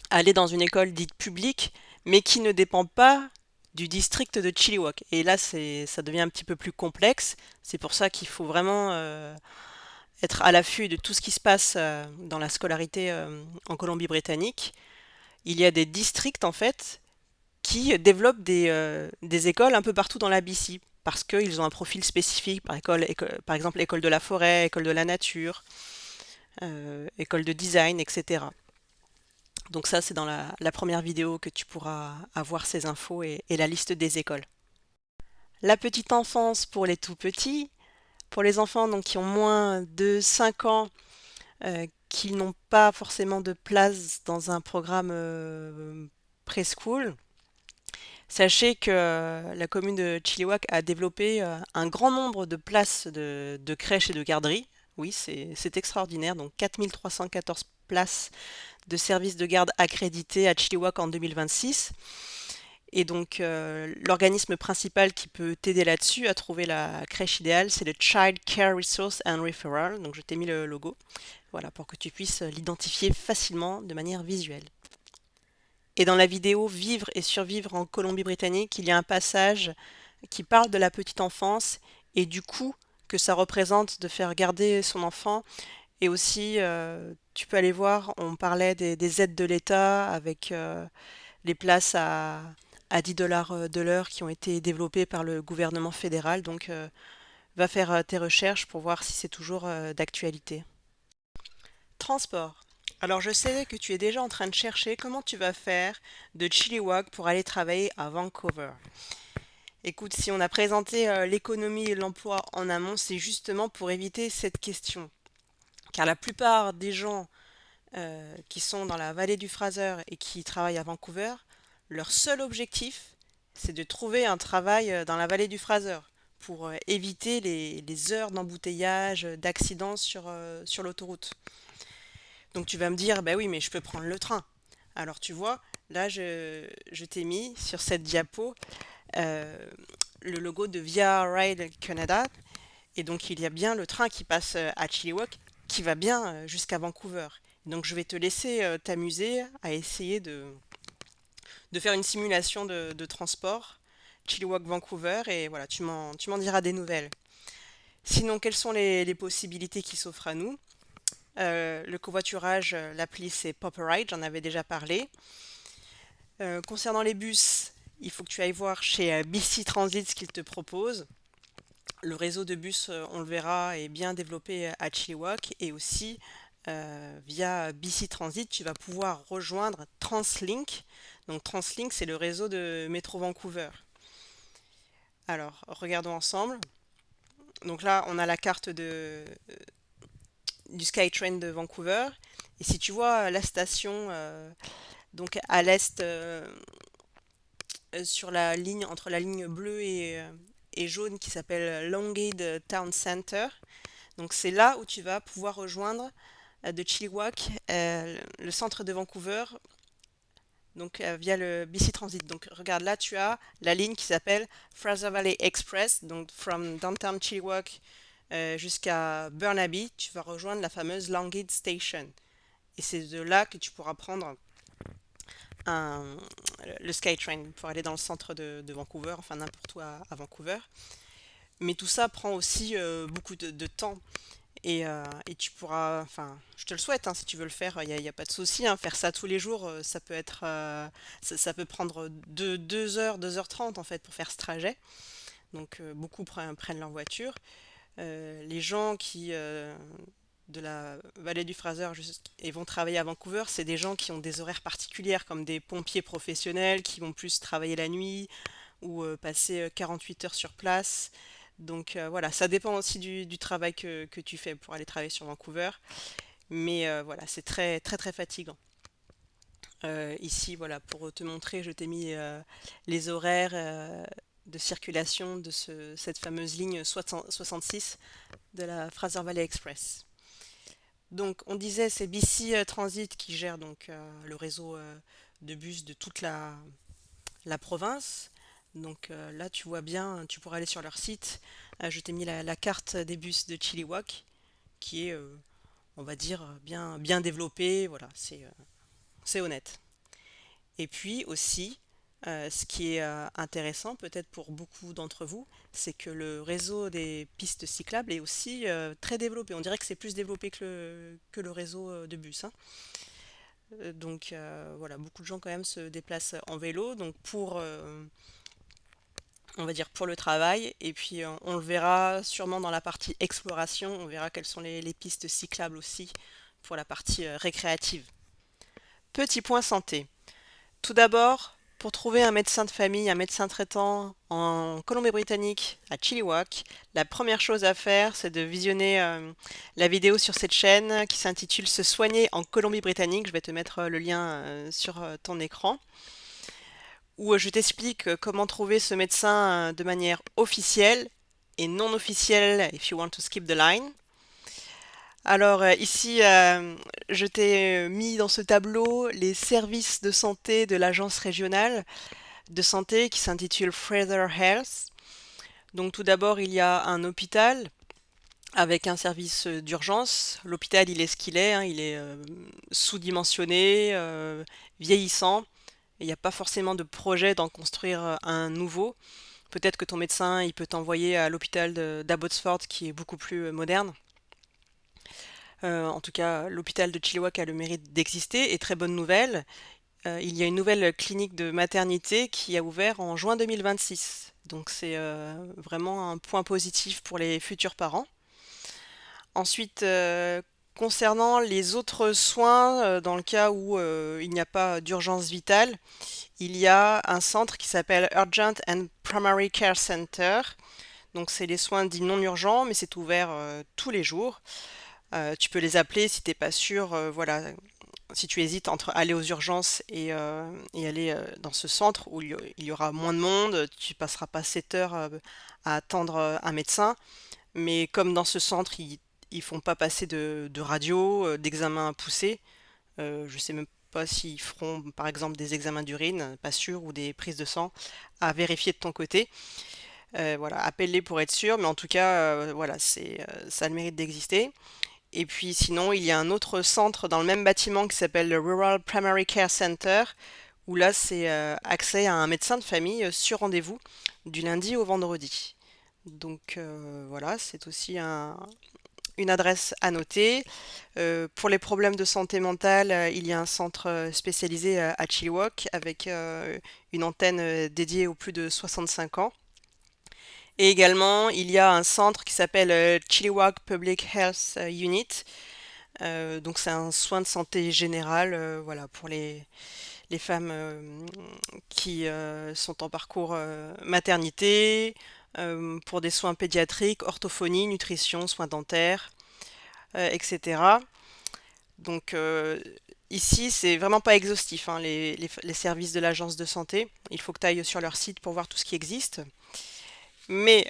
aller dans une école dite publique, mais qui ne dépend pas du district de Chilliwack. Et là, ça devient un petit peu plus complexe. C'est pour ça qu'il faut vraiment être à l'affût de tout ce qui se passe dans la scolarité en Colombie-Britannique. Il y a des districts, en fait, qui développent des écoles un peu partout dans la BC. parce qu'ils ont un profil spécifique, par exemple école de la forêt, école de la nature, école de design, etc. Donc ça, c'est dans la première vidéo que tu pourras avoir ces infos et la liste des écoles. La petite enfance pour les tout petits, pour les enfants donc, qui ont moins de 5 ans, qui n'ont pas forcément de place dans un programme preschool, sachez que la commune de Chilliwack a développé un grand nombre de places de crèches et de garderies. Oui, c'est extraordinaire. Donc 4314 places de services de garde accrédités à Chilliwack en 2026. Et donc, l'organisme principal qui peut t'aider là-dessus à trouver la crèche idéale, c'est le Child Care Resource and Referral. Donc, je t'ai mis le logo, voilà, pour que tu puisses l'identifier facilement de manière visuelle. Et dans la vidéo Vivre et survivre en Colombie-Britannique, il y a un passage qui parle de la petite enfance et du coût que ça représente de faire garder son enfant. Et aussi, tu peux aller voir, on parlait des aides de l'État avec les places à 10 dollars de l'heure qui ont été développées par le gouvernement fédéral. Donc, va faire tes recherches pour voir si c'est toujours d'actualité. Transport. Alors, je sais que tu es déjà en train de chercher comment tu vas faire de Chilliwack pour aller travailler à Vancouver. Écoute, si on a présenté l'économie et l'emploi en amont, c'est justement pour éviter cette question. Car la plupart des gens qui sont dans la vallée du Fraser et qui travaillent à Vancouver, leur seul objectif, c'est de trouver un travail dans la vallée du Fraser pour éviter les heures d'embouteillage, d'accidents sur l'autoroute. Donc tu vas me dire, bah oui, mais je peux prendre le train. Alors tu vois, là je t'ai mis sur cette diapo euh, le logo de Via Rail Canada. Et donc il y a bien le train qui passe à Chilliwack qui va bien jusqu'à Vancouver. Donc je vais te laisser t'amuser à essayer de faire une simulation de transport Chilliwack-Vancouver et voilà, tu m'en diras des nouvelles. Sinon, quelles sont les possibilités qui s'offrent à nous? Le covoiturage, l'appli c'est Poperide, j'en avais déjà parlé. Concernant les bus, il faut que tu ailles voir chez BC Transit ce qu'ils te proposent. Le réseau de bus, on le verra, est bien développé à Chilliwack et aussi via BC Transit, tu vas pouvoir rejoindre TransLink. Donc TransLink, c'est le réseau de Métro Vancouver. Alors, regardons ensemble. Donc là, on a la carte du SkyTrain de Vancouver. Et si tu vois la station donc à l'est sur la ligne entre la ligne bleue et jaune qui s'appelle Longade Town Center, donc c'est là où tu vas pouvoir rejoindre de Chilliwack le centre de Vancouver donc via le BC Transit. Donc regarde là tu as la ligne qui s'appelle Fraser Valley Express, donc from downtown Chilliwack jusqu'à Burnaby, tu vas rejoindre la fameuse Longade Station. Et c'est de là que tu pourras prendre un, le SkyTrain pour aller dans le centre de Vancouver, enfin n'importe où à Vancouver. Mais tout ça prend aussi beaucoup de temps. Et tu pourras, enfin, je te le souhaite, hein, si tu veux le faire, y a pas de souci, hein, faire ça tous les jours, ça peut être, ça peut prendre 2 heures, 2h30 en fait pour faire ce trajet. Donc beaucoup prennent leur voiture. Les gens qui de la vallée du Fraser et vont travailler à Vancouver, c'est des gens qui ont des horaires particulières, comme des pompiers professionnels qui vont plus travailler la nuit ou passer 48 heures sur place. Donc voilà, ça dépend aussi du travail que tu fais pour aller travailler sur Vancouver. Mais voilà, c'est très très très fatigant. Ici, voilà, pour te montrer, je t'ai mis les horaires de circulation de cette fameuse ligne 66 de la Fraser Valley Express. Donc, on disait, c'est BC Transit qui gère donc le réseau de bus de toute la province. Donc là, tu vois bien, tu pourras aller sur leur site. Je t'ai mis la carte des bus de Chilliwack, qui est, on va dire, bien développée. Voilà, c'est honnête. Et puis aussi, ce qui est intéressant peut-être pour beaucoup d'entre vous, c'est que le réseau des pistes cyclables est aussi très développé. On dirait que c'est plus développé que le réseau de bus, hein. Donc voilà, beaucoup de gens quand même se déplacent en vélo. Donc on va dire pour le travail, et puis on le verra sûrement dans la partie exploration, on verra quelles sont les pistes cyclables aussi pour la partie récréative. Petit point santé. Tout d'abord, pour trouver un médecin de famille, un médecin traitant en Colombie-Britannique, à Chilliwack, la première chose à faire, c'est de visionner la vidéo sur cette chaîne qui s'intitule Se soigner en Colombie-Britannique. Je vais te mettre le lien sur ton écran, où je t'explique comment trouver ce médecin de manière officielle et non officielle, if you want to skip the line. Alors ici, je t'ai mis dans ce tableau les services de santé de l'agence régionale de santé qui s'intitule Fraser Health. Donc tout d'abord, il y a un hôpital avec un service d'urgence. L'hôpital, il est ce qu'il est, hein, il est sous-dimensionné, vieillissant. Il n'y a pas forcément de projet d'en construire un nouveau. Peut-être que ton médecin, il peut t'envoyer à l'hôpital d'Abbotsford qui est beaucoup plus moderne. En tout cas, l'hôpital de Chilliwack a le mérite d'exister. Et très bonne nouvelle, il y a une nouvelle clinique de maternité qui a ouvert en juin 2026. Donc c'est vraiment un point positif pour les futurs parents. Ensuite, concernant les autres soins, dans le cas où il n'y a pas d'urgence vitale, il y a un centre qui s'appelle Urgent and Primary Care Center. Donc c'est les soins dits non urgents, mais c'est ouvert tous les jours. Tu peux les appeler si t'es pas sûr, voilà, si tu hésites entre aller aux urgences et aller dans ce centre où il y aura moins de monde, tu passeras pas 7 heures à attendre un médecin. Mais comme dans ce centre, ils font pas passer de radio, d'examens poussés, je sais même pas s'ils feront par exemple des examens d'urine, pas sûr, ou des prises de sang à vérifier de ton côté. Voilà, appelle-les pour être sûr, mais en tout cas, voilà, ça a le mérite d'exister. Et puis sinon, il y a un autre centre dans le même bâtiment qui s'appelle le Rural Primary Care Center, où là, c'est accès à un médecin de famille sur rendez-vous du lundi au vendredi. Donc voilà, c'est aussi une adresse à noter. Pour les problèmes de santé mentale, il y a un centre spécialisé à Chilliwack avec une antenne dédiée aux plus de 65 ans. Et également, il y a un centre qui s'appelle Chilliwack Public Health Unit. Donc c'est un soin de santé général, voilà, pour les femmes qui sont en parcours maternité, pour des soins pédiatriques, orthophonie, nutrition, soins dentaires, etc. Donc ici, c'est vraiment pas exhaustif, hein, les services de l'agence de santé. Il faut que tu ailles sur leur site pour voir tout ce qui existe. Mais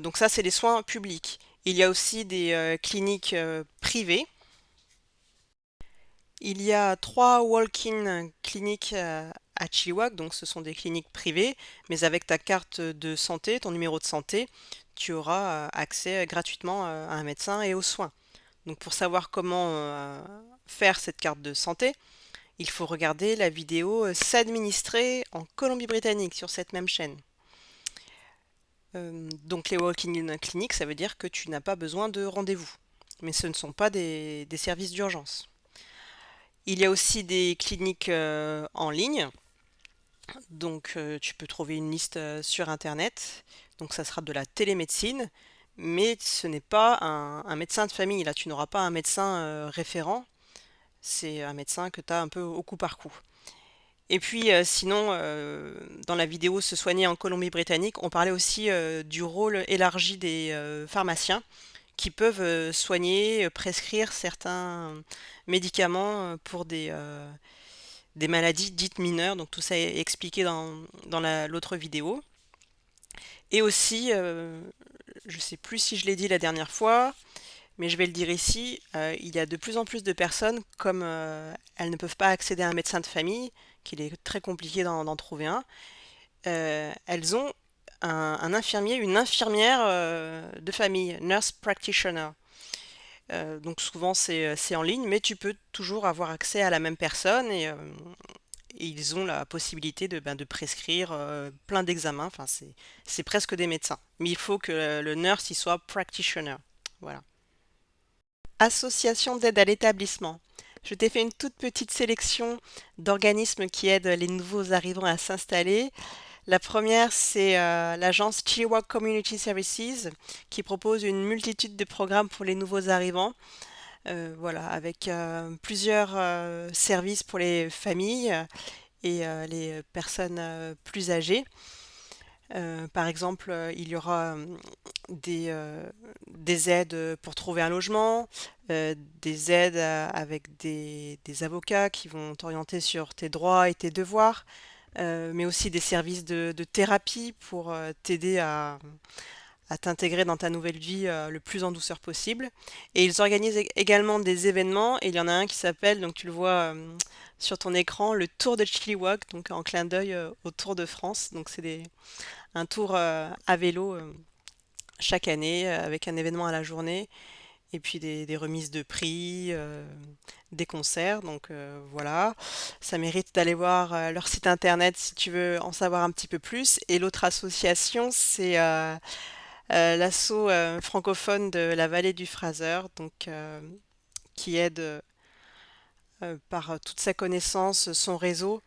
donc ça, c'est les soins publics. Il y a aussi des cliniques privées. Il y a 3 walk-in cliniques à Chilliwack, donc ce sont des cliniques privées, mais avec ta carte de santé, ton numéro de santé, tu auras accès gratuitement à un médecin et aux soins. Donc pour savoir comment faire cette carte de santé, il faut regarder la vidéo S'administrer en Colombie-Britannique sur cette même chaîne. Donc les walk-in cliniques, ça veut dire que tu n'as pas besoin de rendez-vous, mais ce ne sont pas des services d'urgence. Il y a aussi des cliniques en ligne, donc tu peux trouver une liste sur Internet, donc ça sera de la télémédecine, mais ce n'est pas un médecin de famille, là tu n'auras pas un médecin référent, c'est un médecin que tu as un peu au coup par coup. Et puis sinon, dans la vidéo Se soigner en Colombie-Britannique, on parlait aussi du rôle élargi des pharmaciens qui peuvent soigner, prescrire certains médicaments pour des maladies dites mineures. Donc tout ça est expliqué dans l'autre vidéo. Et aussi, je ne sais plus si je l'ai dit la dernière fois, mais je vais le dire ici, il y a de plus en plus de personnes, comme elles ne peuvent pas accéder à un médecin de famille, qu'il est très compliqué d'en trouver un, elles ont un infirmier, une infirmière de famille, nurse practitioner. Donc souvent c'est en ligne, mais tu peux toujours avoir accès à la même personne et ils ont la possibilité de prescrire plein d'examens. Enfin, c'est presque des médecins. Mais il faut que le nurse y soit practitioner. Voilà. Association d'aide à l'établissement. Je t'ai fait une toute petite sélection d'organismes qui aident les nouveaux arrivants à s'installer. La première, c'est l'agence Chilliwack Community Services qui propose une multitude de programmes pour les nouveaux arrivants. Voilà, avec plusieurs services pour les familles et les personnes plus âgées. Par exemple, il y aura des, euh, des aides pour trouver un logement, des aides avec des avocats qui vont t'orienter sur tes droits et tes devoirs, mais aussi des services de thérapie pour t'aider à t'intégrer dans ta nouvelle vie le plus en douceur possible. Et ils organisent également des événements, et il y en a un qui s'appelle, donc tu le vois sur ton écran, le Tour de Chilliwack, donc en clin d'œil au Tour de France. Donc c'est un tour à vélo chaque année avec un événement à la journée et puis des remises de prix, des concerts. Donc voilà, ça mérite d'aller voir leur site internet si tu veux en savoir un petit peu plus. Et l'autre association, c'est l'asso francophone de la vallée du Fraser, donc qui aide par toute sa connaissance, son réseau,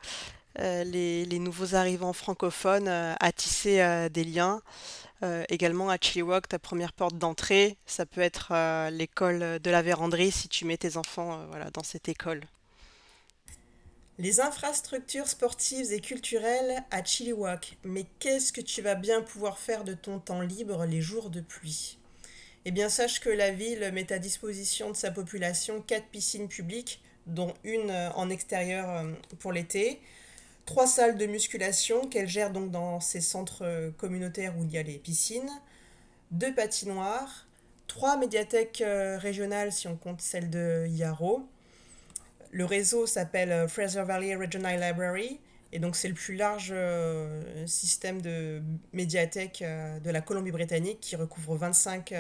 les nouveaux arrivants francophones à tisser des liens. Également à Chilliwack, ta première porte d'entrée, ça peut être l'école de la véranderie si tu mets tes enfants voilà, dans cette école. Les infrastructures sportives et culturelles à Chilliwack. Mais qu'est-ce que tu vas bien pouvoir faire de ton temps libre les jours de pluie? Eh bien, sache que la ville met à disposition de sa population 4 piscines publiques, dont une en extérieur pour l'été, 3 salles de musculation qu'elle gère donc dans ses centres communautaires où il y a les piscines, 2 patinoires, 3 médiathèques régionales si on compte celle de Yarrow. Le réseau s'appelle Fraser Valley Regional Library et donc c'est le plus large système de médiathèques de la Colombie-Britannique qui recouvre 25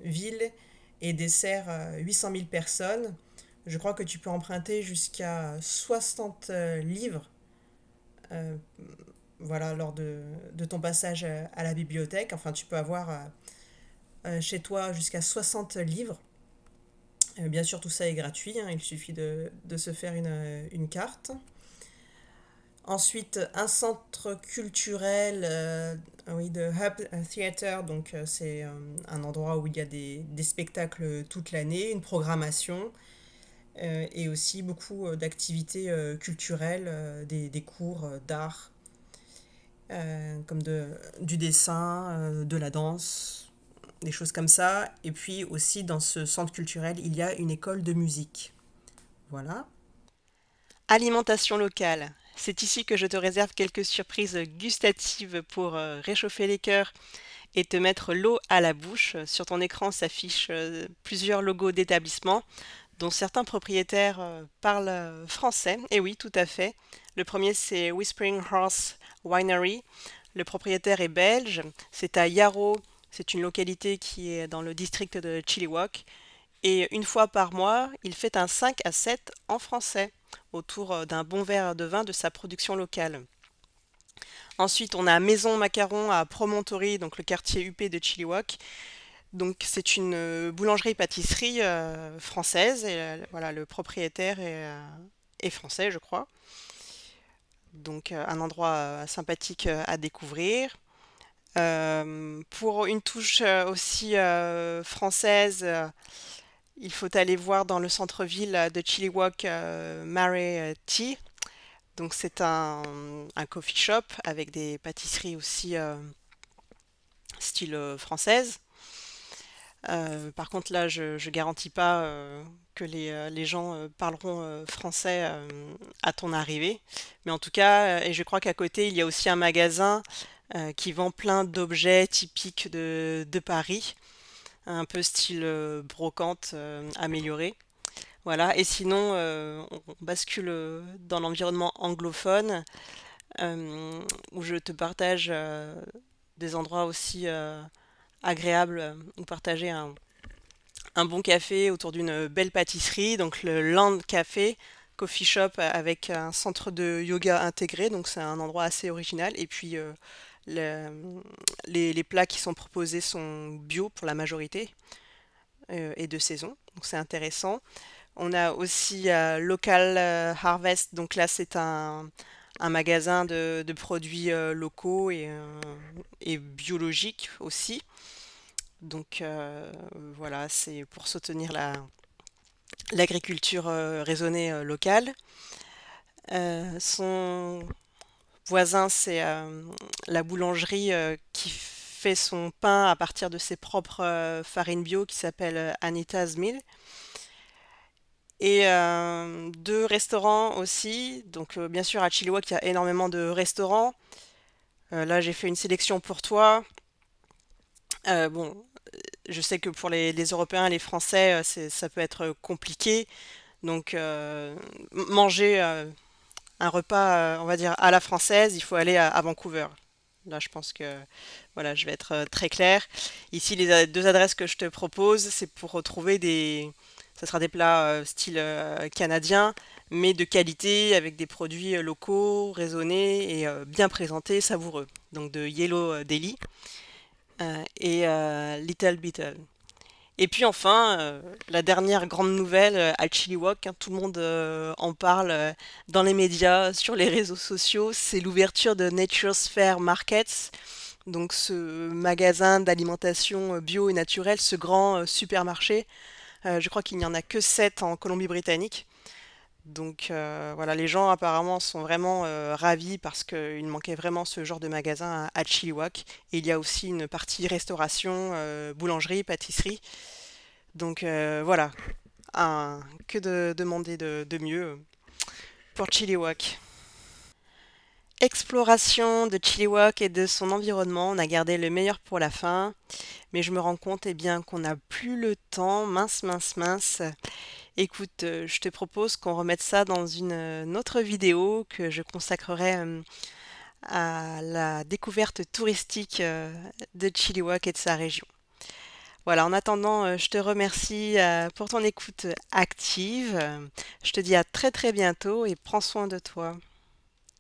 villes et dessert 800 000 personnes. Je crois que tu peux emprunter jusqu'à 60 livres euh, voilà, lors de ton passage à la bibliothèque. Enfin, tu peux avoir chez toi jusqu'à 60 livres. Bien sûr, tout ça est gratuit, hein, il suffit de se faire une carte. Ensuite, un centre culturel, oui, de Hub Theatre, donc c'est un endroit où il y a des spectacles toute l'année, une programmation et aussi beaucoup d'activités culturelles, des cours d'art, comme du dessin, de la danse, des choses comme ça. Et puis aussi dans ce centre culturel, il y a une école de musique. Voilà. Alimentation locale. C'est ici que je te réserve quelques surprises gustatives pour réchauffer les cœurs et te mettre l'eau à la bouche. Sur ton écran s'affichent plusieurs logos d'établissements dont certains propriétaires parlent français. Et oui, tout à fait. Le premier, c'est Whispering Horse Winery. Le propriétaire est belge. C'est à Yarrow. C'est une localité qui est dans le district de Chilliwack. Et une fois par mois, il fait un 5 à 7 en français autour d'un bon verre de vin de sa production locale. Ensuite, on a Maison Macaron à Promontory, donc le quartier huppé de Chilliwack. Donc c'est une boulangerie-pâtisserie française et voilà, le propriétaire est français, je crois. Donc un endroit sympathique à découvrir. Pour une touche aussi française, il faut aller voir dans le centre-ville de Chilliwack Mare Tea. Donc c'est un coffee shop avec des pâtisseries aussi style française. Par contre là, je garantis pas que les gens parleront français à ton arrivée. Mais en tout cas, et je crois qu'à côté, il y a aussi un magasin qui vend plein d'objets typiques de Paris, un peu style brocante améliorée. Voilà, et sinon, on bascule dans l'environnement anglophone, où je te partage des endroits aussi agréables où partager un bon café autour d'une belle pâtisserie, donc le Land Café, coffee shop avec un centre de yoga intégré, donc c'est un endroit assez original. Et puis le- les plats qui sont proposés sont bio pour la majorité et de saison, donc c'est intéressant. On a aussi Local Harvest, donc là c'est un magasin de produits locaux et biologiques aussi. Donc voilà, c'est pour soutenir l'agriculture raisonnée locale. Son voisin, c'est la boulangerie qui fait son pain à partir de ses propres farines bio qui s'appelle Anita's Mill. Et deux restaurants aussi. Donc bien sûr à Chilliwack, il y a énormément de restaurants. Là, j'ai fait une sélection pour toi. Bon, je sais que pour les Européens et les Français, ça peut être compliqué. Donc manger un repas, on va dire, à la française, il faut aller à Vancouver. Là, je pense que voilà, je vais être très claire. Ici, deux adresses que je te propose, c'est pour retrouver ça sera des plats style canadien, mais de qualité, avec des produits locaux, raisonnés et bien présentés, savoureux. Donc de Yellow Deli et Little Beetle. Et puis enfin, la dernière grande nouvelle à Chilliwack, hein, tout le monde en parle dans les médias, sur les réseaux sociaux, c'est l'ouverture de Nature's Fair Markets, donc ce magasin d'alimentation bio et naturelle, ce grand supermarché. Je crois qu'il n'y en a que 7 en Colombie-Britannique. Donc voilà, les gens apparemment sont vraiment ravis parce qu'il manquait vraiment ce genre de magasin à Chilliwack. Et il y a aussi une partie restauration, boulangerie, pâtisserie. Donc voilà, que de demander de mieux pour Chilliwack. Exploration de Chilliwack et de son environnement, on a gardé le meilleur pour la fin, mais je me rends compte eh bien qu'on n'a plus le temps, mince, mince, mince. Écoute, je te propose qu'on remette ça dans une autre vidéo que je consacrerai à la découverte touristique de Chilliwack et de sa région. Voilà, en attendant, je te remercie pour ton écoute active. Je te dis à très très bientôt et prends soin de toi.